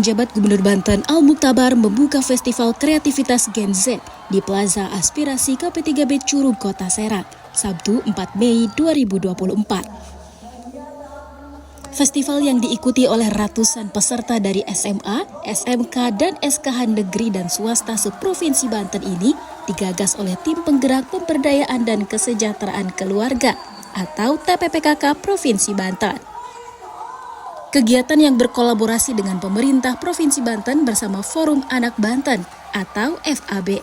Penjabat Gubernur Banten Al-Mukhtabar membuka Festival Kreativitas Gen Z di Plaza Aspirasi KP3B Curug Kota Serang, Sabtu 4 Mei 2024. Festival yang diikuti oleh ratusan peserta dari SMA, SMK, dan SKH negeri dan swasta seprovinsi Banten ini digagas oleh Tim Penggerak Pemberdayaan dan Kesejahteraan Keluarga atau TPPKK Provinsi Banten. Kegiatan yang berkolaborasi dengan pemerintah Provinsi Banten bersama Forum Anak Banten atau FAB.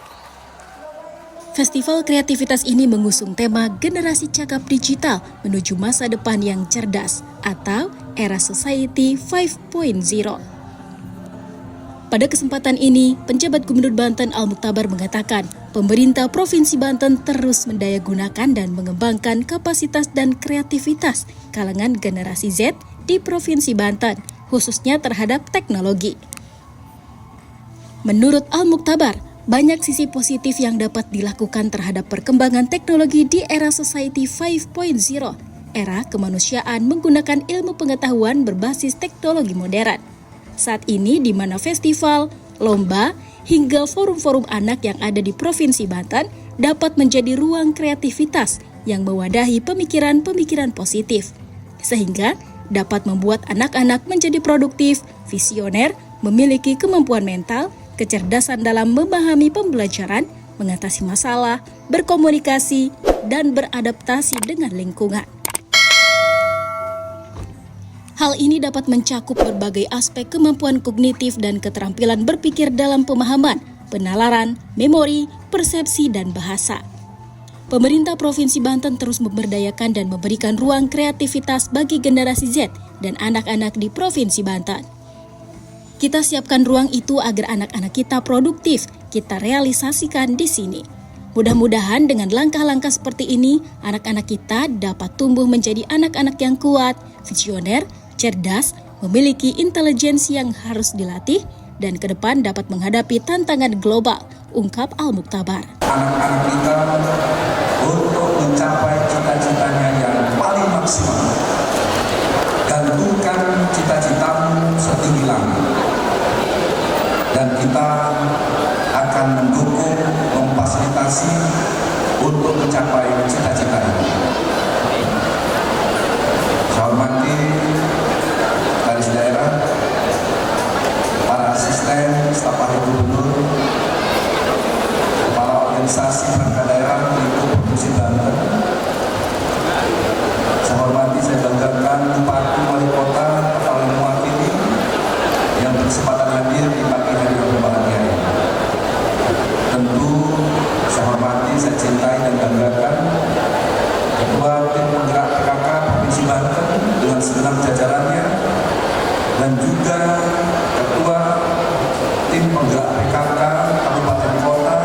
Festival kreativitas ini mengusung tema Generasi Cakap Digital menuju masa depan yang cerdas atau Era Society 5.0. Pada kesempatan ini, penjabat Gubernur Banten Al-Mukhtabar mengatakan, pemerintah Provinsi Banten terus mendayagunakan dan mengembangkan kapasitas dan kreativitas kalangan generasi Z di Provinsi Banten, khususnya terhadap teknologi. Menurut Al-Mukhtabar, banyak sisi positif yang dapat dilakukan terhadap perkembangan teknologi di era Society 5.0, era kemanusiaan menggunakan ilmu pengetahuan berbasis teknologi modern. Saat ini di mana festival, lomba, hingga forum-forum anak yang ada di Provinsi Banten dapat menjadi ruang kreativitas yang mewadahi pemikiran-pemikiran positif, sehingga dapat membuat anak-anak menjadi produktif, visioner, memiliki kemampuan mental, kecerdasan dalam memahami pembelajaran, mengatasi masalah, berkomunikasi, dan beradaptasi dengan lingkungan. Hal ini dapat mencakup berbagai aspek kemampuan kognitif dan keterampilan berpikir dalam pemahaman, penalaran, memori, persepsi, dan bahasa. Pemerintah Provinsi Banten terus memberdayakan dan memberikan ruang kreativitas bagi generasi Z dan anak-anak di Provinsi Banten. Kita siapkan ruang itu agar anak-anak kita produktif, kita realisasikan di sini. Mudah-mudahan dengan langkah-langkah seperti ini, anak-anak kita dapat tumbuh menjadi anak-anak yang kuat, visioner, cerdas, memiliki intelijensi yang harus dilatih, dan ke depan dapat menghadapi tantangan global, ungkap Al-Mukhtabar. Anak-anak kita untuk mencapai cita-citanya yang paling maksimal. Gantungkan cita-citamu setinggi langit. Dan kita akan mendukung, memfasilitasi untuk mencapai cita-cita ini. Saya hormati garis daerah, para asisten, staf ahli gubernur, kepala organisasi perangkat daerah di Provinsi Banten. Saya hormati, saya banggakan Bupati, Wali Kota, kepala mewakili yang berkesempatan hadir di pagi hari yang berbahagia ini. Tentu saya hormati, saya cintai dan banggakan Ketua Tim Penggerak PKK Provinsi Banten dengan segenap jajarannya dan juga Ketua Tim Penggerak PKK Kabupaten Kota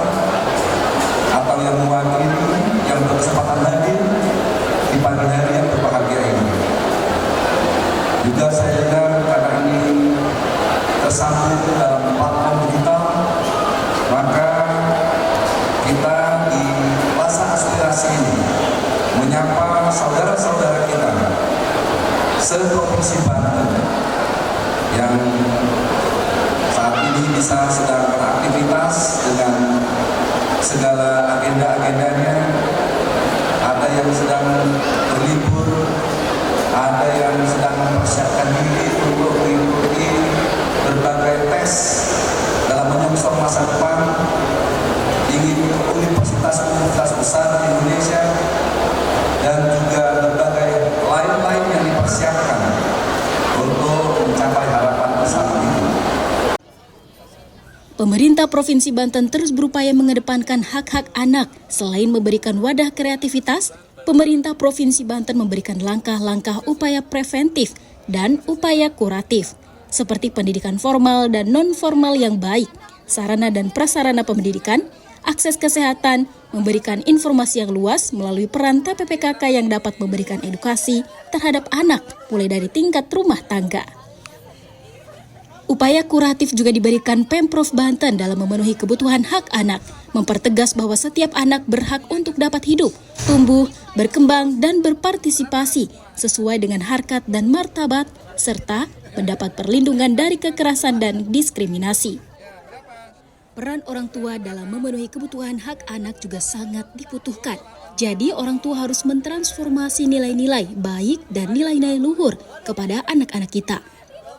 atau yang mewakili yang berkesempatan hadir di pagi hari yang berbahagia ini. Juga saya dengar karena ini tersambung dalam platform digital, maka kita di Plaza Aspirasi ini menyapa saudara-saudara kita se-Provinsi Banten yang saat ini bisa sedang beraktivitas dengan segala agenda-agendanya. Ada yang sedang berlibur, ada yang sedang mempersiapkan diri untuk mengikuti berbagai tes dalam menyongsong masa depan, ingin universitas-universitas besar di Indonesia, dan juga berbagai lain-lain yang dipersiapkan untuk mencapai harapan besar itu. Pemerintah Provinsi Banten terus berupaya mengedepankan hak-hak anak. Selain memberikan wadah kreativitas, pemerintah Provinsi Banten memberikan langkah-langkah upaya preventif dan upaya kuratif, seperti pendidikan formal dan non-formal yang baik, sarana dan prasarana pendidikan, akses kesehatan, memberikan informasi yang luas melalui peran TPPKK yang dapat memberikan edukasi terhadap anak mulai dari tingkat rumah tangga. Upaya kuratif juga diberikan Pemprov Banten dalam memenuhi kebutuhan hak anak, mempertegas bahwa setiap anak berhak untuk dapat hidup, tumbuh, berkembang, dan berpartisipasi sesuai dengan harkat dan martabat, serta mendapat perlindungan dari kekerasan dan diskriminasi. Peran orang tua dalam memenuhi kebutuhan hak anak juga sangat dibutuhkan. Jadi orang tua harus mentransformasi nilai-nilai baik dan nilai-nilai luhur kepada anak-anak kita.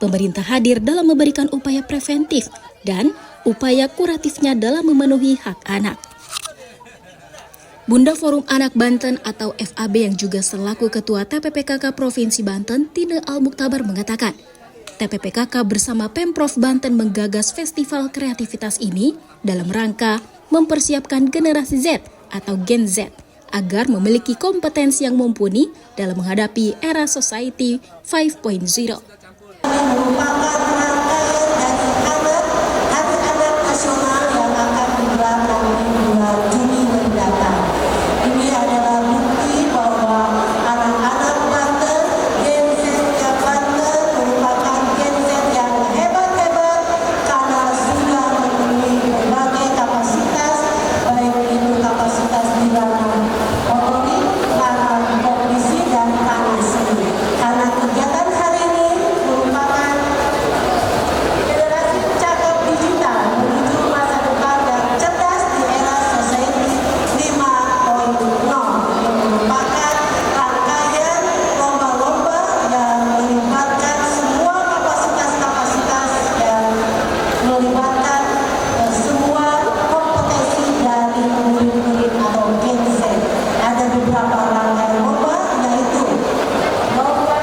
Pemerintah hadir dalam memberikan upaya preventif dan upaya kuratifnya dalam memenuhi hak anak. Bunda Forum Anak Banten atau FAB yang juga selaku Ketua TPPKK Provinsi Banten, Tine Al-Muktabar mengatakan, TPPKK bersama Pemprov Banten menggagas festival kreativitas ini dalam rangka mempersiapkan generasi Z atau Gen Z agar memiliki kompetensi yang mumpuni dalam menghadapi era society 5.0. Merupakan rangkaian dari Hari Anak Nasional yang akan digelar nanti bulan Juni mendatang. Ini adalah bukti bahwa anak-anak Banten, Gen Z yang Banten merupakan Gen Z yang hebat-hebat karena sudah memenuhi berbagai kapasitas, baik itu kapasitas di dalam motorik, dalam kognisi dan tanasi. Karena kegiatan hari ini merupakan generasi cakap digital menuju masa depan yang cerdas di era society 5.0 yang merupakan rangkaian lomba-lomba yang melibatkan semua kapasitas-kapasitas yang melibatkan semua kompetensi dari murid-murid atau Gen Z. Ada beberapa rangkaian lomba yaitu lomba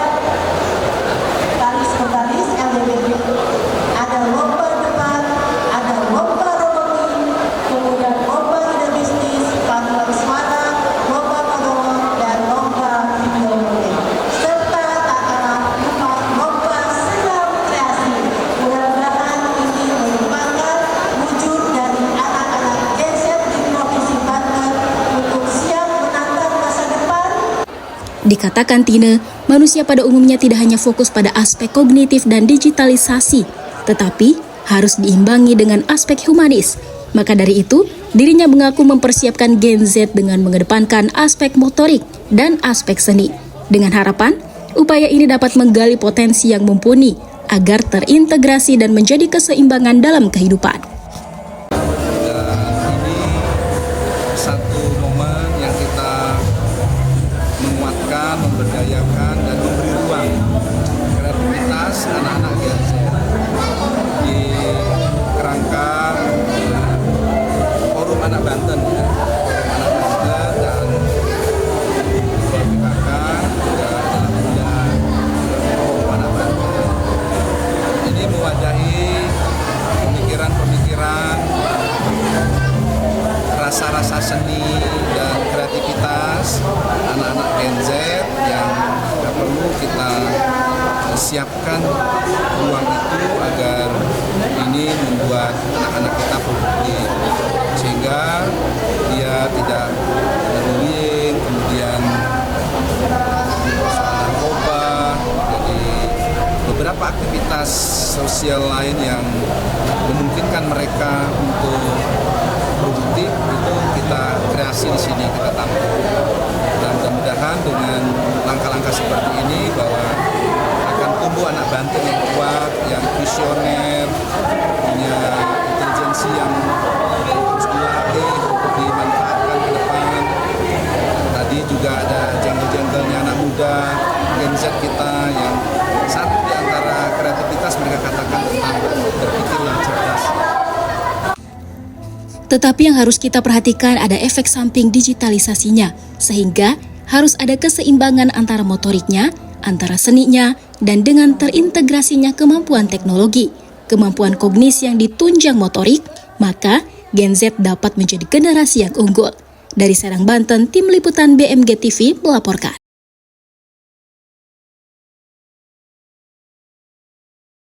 baris berbaris LGBT, ada lomba debat, ada lomba robotik, kemudian lomba ide bisnis, paduan suara, lomba monolog, dan lomba video model. Serta tak kalah lupa lomba senam kreasi. Mudah-mudahan ini merupakan wujud dari anak-anak Gen Z di Provinsi Banten untuk siap menatap masa depan. Dikatakan Tine, manusia pada umumnya tidak hanya fokus pada aspek kognitif dan digitalisasi, tetapi harus diimbangi dengan aspek humanis. Maka dari itu, dirinya mengaku mempersiapkan Gen Z dengan mengedepankan aspek motorik dan aspek seni. Dengan harapan, upaya ini dapat menggali potensi yang mumpuni agar terintegrasi dan menjadi keseimbangan dalam kehidupan. Ini satu momen yang kita menguatkan, memberdayakan, dan memberi ruang kreativitas anak-anak Gen Z di kerangka Forum Anak Banten, ya. Anak Banten dan PPKK juga dalamnya Forum Anak Banten. Ini mewadahi pemikiran-pemikiran, rasa-rasa seni dan kreativitas anak-anak Gen Z yang perlu kita siapkan ruang itu agar ini membuat anak-anak kita produktif sehingga dia tidak bullying, kemudian soal narkoba, jadi beberapa aktivitas sosial lain yang memungkinkan mereka untuk produktif itu kita kreasi di sini, kita tampung. Dan mudah-mudahan dengan langkah-langkah seperti ini bahwa akan tumbuh anak Banten yang kuat, yang visioner, punya intelijensi yang terus dilatih untuk dimanfaatkan ke depan. Tadi juga ada jengkel-jengkelnya anak muda Gen Z kita yang satu di antara kreativitas mereka katakan tentang berpikir yang cerdas. Tetapi yang harus kita perhatikan ada efek samping digitalisasinya, sehingga harus ada keseimbangan antara motoriknya, antara seninya, dan dengan terintegrasinya kemampuan teknologi, kemampuan kognisi yang ditunjang motorik, maka Gen Z dapat menjadi generasi yang unggul. Dari Serang, Banten, Tim Liputan BMG TV melaporkan.